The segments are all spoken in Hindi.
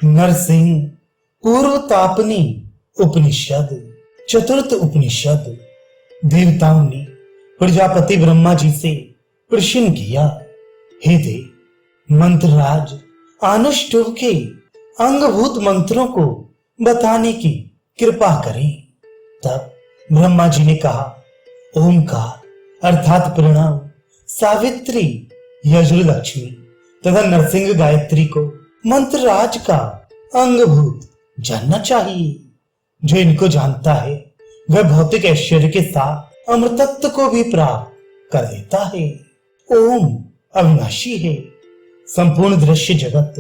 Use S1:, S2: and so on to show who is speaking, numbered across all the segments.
S1: नरसिंह पूर्व तापनी उपनिषद चतुर्थ उपनिषद। देवताओं ने प्रजापति ब्रह्मा जी से प्रश्न किया, हे देव, मंत्रराज अनुष्टुभ के अंगभूत मंत्रों को बताने की कृपा करें। तब ब्रह्मा जी ने कहा, ओमकार अर्थात प्रणव, सावित्री, यजुर्लक्ष्मी तथा नरसिंह गायत्री को मंत्रराज का अंगभूत जानना चाहिए। जो इनको जानता है वह भौतिक ऐश्वर्य के साथ अमृतत्व को भी प्राप्त कर देता है। ओम अविनाशी है। संपूर्ण दृश्य जगत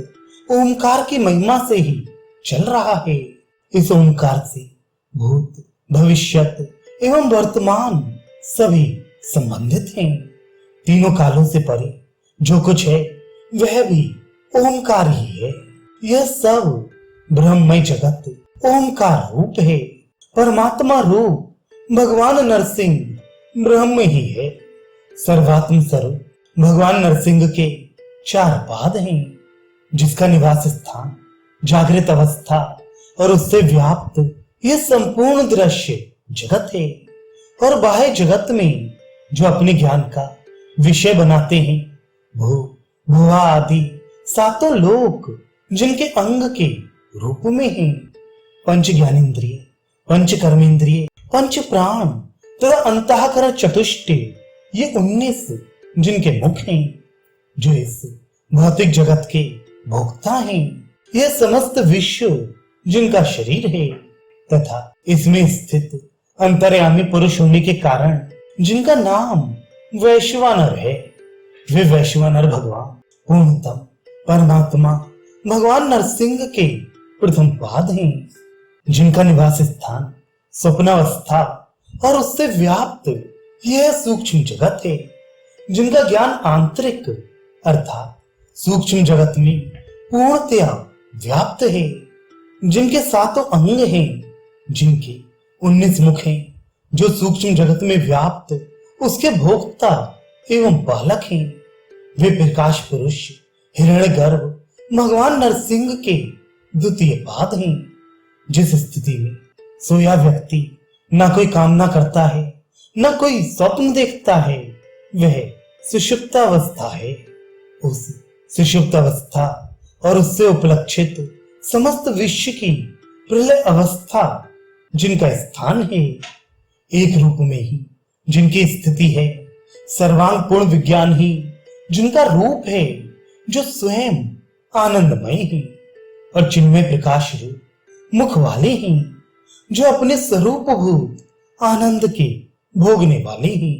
S1: ओमकार की महिमा से ही चल रहा है। इस ओमकार से भूत, भविष्यत एवं वर्तमान सभी संबंधित हैं। तीनों कालों से परे जो कुछ है वह भी ओमकार ही है। यह सब ब्रह्ममय जगत ओमकार रूप है। परमात्मा रूप भगवान नरसिंह ब्रह्म ही है। सर्वात्म स्वरूप भगवान नरसिंह के 4 पाद हैं, जिसका निवास स्थान जागृत अवस्था और उससे व्याप्त यह संपूर्ण दृश्य जगत है। और बाह्य जगत में जो अपने ज्ञान का विषय बनाते हैं, भुआ आदि 7 लोक जिनके अंग के रूप में हैं। पंच ज्ञानेन्द्रिय, पंच कर्मेंद्रिय, पंच प्राण तथा अंतःकरण चतुष्टय, ये 19 जिनके मुख हैं, जो इस भौतिक जगत के भोक्ता हैं। यह समस्त विश्व जिनका शरीर है तथा इसमें स्थित अंतर्यामी पुरुष होने के कारण जिनका नाम वैश्वानर है। वे वैश्वानर भगवान पूर्णतम परमात्मा भगवान नरसिंह के प्रथम पाद हैं, जिनका निवास स्थान स्वप्नावस्था और उससे व्याप्त यह सूक्ष्म जगत है। जिनका ज्ञान आंतरिक अर्थात सूक्ष्म जगत में पूर्णतया व्याप्त है। जिनके 7 अंग हैं, जिनके 19 मुख हैं, जो सूक्ष्म जगत में व्याप्त उसके भोक्ता एवं पालक हैं। वे प्रकाश पुरुष हिरण्यगर्भ भगवान नरसिंह के द्वितीय पाद हैं। जिस स्थिति में सोया व्यक्ति न कोई कामना करता है न कोई स्वप्न देखता है, वह सुषुप्तावस्था है। उस सुषुप्तावस्था और उससे उपलक्षित समस्त विश्व की प्रलय अवस्था जिनका स्थान है, एक रूप में ही जिनकी स्थिति है, सर्वांग पूर्ण विज्ञान ही जिनका रूप है, जो स्वयं आनंदमय है और चिन्मय प्रकाश रूप मुख वाले हैं, जो अपने स्वरूप भूत आनंद के भोगने वाले हैं।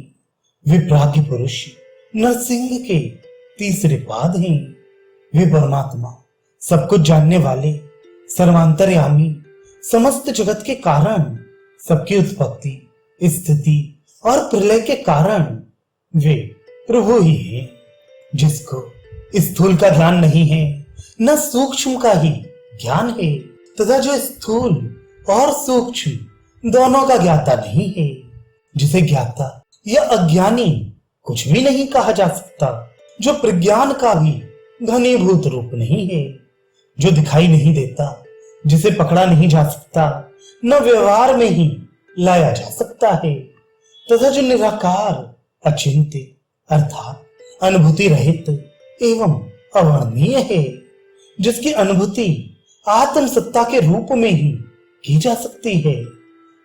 S1: वे प्राज्ञ पुरुष नरसिंह के तीसरे पाद हैं। वे परमात्मा सब कुछ जानने वाले, सर्वांतर्यामी, समस्त जगत के कारण, सबकी उत्पत्ति, स्थिति और प्रलय के कारण वे प्रभु ही हैं। जिसको स्थूल का ज्ञान नहीं है न सूक्ष्म का ही ज्ञान है, तथा जो स्थूल और सूक्ष्म दोनों का ज्ञाता नहीं है, जिसे ज्ञाता या अज्ञानी कुछ भी नहीं कहा जा सकता, जो प्रज्ञान का भी घनीभूत रूप नहीं है, जो दिखाई नहीं देता, जिसे पकड़ा नहीं जा सकता, न व्यवहार में ही लाया जा सकता है, तथा जो निराकार अचिंत्य अर्थात अनुभूति रहित एवं अवर्णनीय है, जिसकी अनुभूति आत्म सत्ता के रूप में ही की जा सकती है,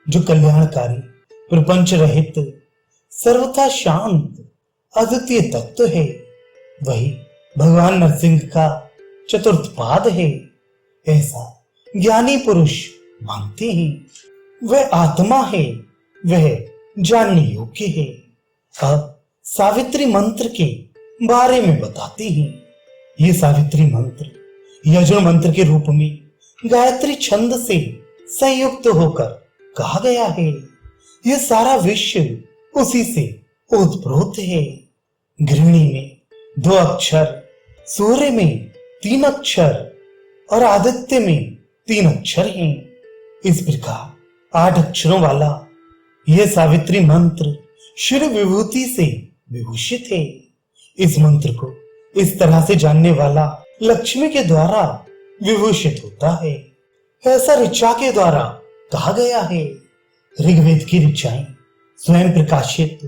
S1: जो कल्याणकारी, प्रपंच रहित, सर्वथा शांत अद्वितीय तत्व है। वही भगवान नरसिंह का चतुर्थ पाद है, ऐसा ज्ञानी पुरुष मानते हैं। वह आत्मा है, वह जानने योग्य है। अब सावित्री मंत्र के बारे में बताते हैं। ये सावित्री मंत्र यजुर मंत्र के रूप में गायत्री छंद से संयुक्त होकर कहा गया है। यह सारा विश्व उसी से ओतप्रोत है। गृहिणी में 2 अक्षर, सूर्य में 3 अक्षर और आदित्य में 3 अक्षर हैं। इस प्रकार 8 अक्षरों वाला यह सावित्री मंत्र श्री विभूति से विभूषित है। इस मंत्र को इस तरह से जानने वाला लक्ष्मी के द्वारा विभूषित होता है। ऐसा ऋचा के द्वारा कहा गया है। ऋग्वेद की ऋचाएं स्वयं प्रकाशित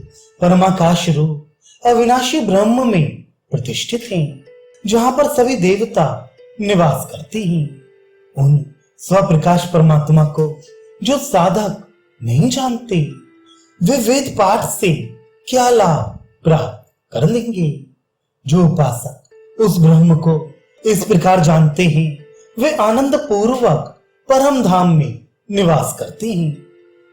S1: परमाकाश रूप अविनाशी ब्रह्म में प्रतिष्ठित हैं, जहां पर सभी देवता निवास करते हैं। उन स्वप्रकाश परमात्मा को जो साधक नहीं जानते, वे वेद पाठ से क्या लाभ प्राप्त कर लेंगे। जो उपासक उस ब्रह्म को इस प्रकार जानते हैं, वे आनंद पूर्वक परम धाम में निवास करते हैं।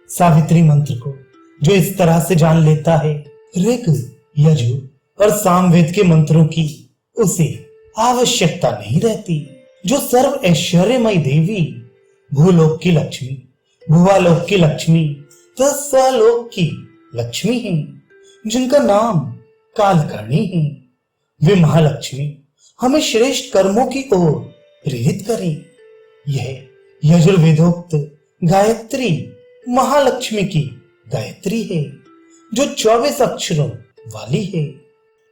S1: सावित्री मंत्र को जो इस तरह से जान लेता है, ऋग यजुर और सामवेद के मंत्रों की उसे आवश्यकता नहीं रहती। जो सर्व ऐश्वर्यमय देवी भूलोक की लक्ष्मी, भुवालोक की लक्ष्मी तथा स्वलोक की लक्ष्मी है, जिनका नाम कालकर्णी है, वे महालक्ष्मी हमें श्रेष्ठ कर्मों की ओर प्रेरित करें। यह यजुर्वेदोक्त गायत्री महालक्ष्मी की गायत्री है, जो 24 अक्षरों वाली है,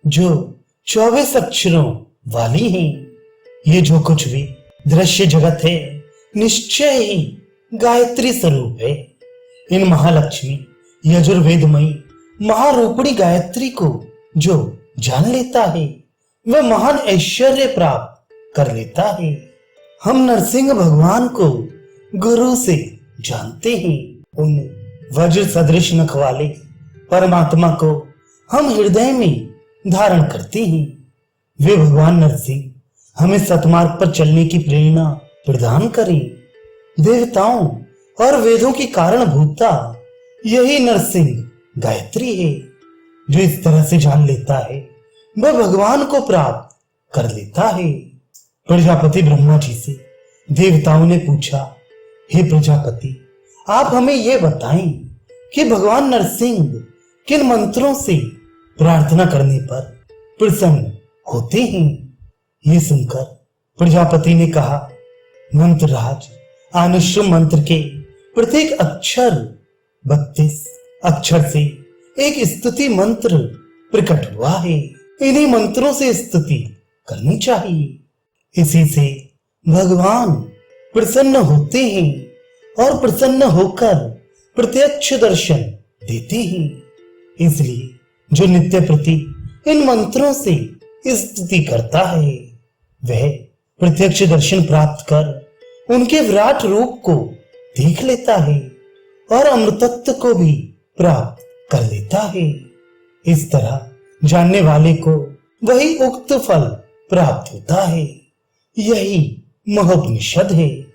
S1: जो 24 अक्षरों वाली है। ये जो कुछ भी दृश्य जगत है, निश्चय ही गायत्री स्वरूप है। इन महालक्ष्मी यजुर्वेदमयी महारूपिणी गायत्री को जो जान लेता है, वह महान ऐश्वर्य प्राप्त कर लेता है। हम नरसिंह भगवान को गुरु से जानते हैं। उन वज्र सदृश नख वाले परमात्मा को हम हृदय में धारण करते हैं। वे भगवान नरसिंह हमें सतमार्ग पर चलने की प्रेरणा प्रदान करें। देवताओं और वेदों की कारण भूता यही नरसिंह गायत्री है। जो इस तरह से जान लेता है, वह भगवान को प्राप्त कर लेता है। प्रजापति ब्रह्मा जी से देवताओं ने पूछा, हे प्रजापति, आप हमें यह बताएं कि भगवान नरसिंह किन मंत्रों से प्रार्थना करने पर प्रसन्न होते हैं। ये सुनकर प्रजापति ने कहा, मंत्रराज, अनुश्रुम मंत्र के प्रत्येक अक्षर 32 अक्षर से एक स्तुति मंत्र प्रकट हुआ है। इन्हीं मंत्रों से स्तुति करनी चाहिए। इसी से भगवान प्रसन्न होते हैं और प्रसन्न होकर प्रत्यक्ष दर्शन देते हैं। इसलिए जो नित्य प्रति इन मंत्रों से स्तुति करता है, वह प्रत्यक्ष दर्शन प्राप्त कर उनके विराट रूप को देख लेता है और अमृतत्व को भी प्राप्त कर लेता है। इस तरह जानने वाले को वही उक्त फल प्राप्त होता है। यही महोपनिषद है।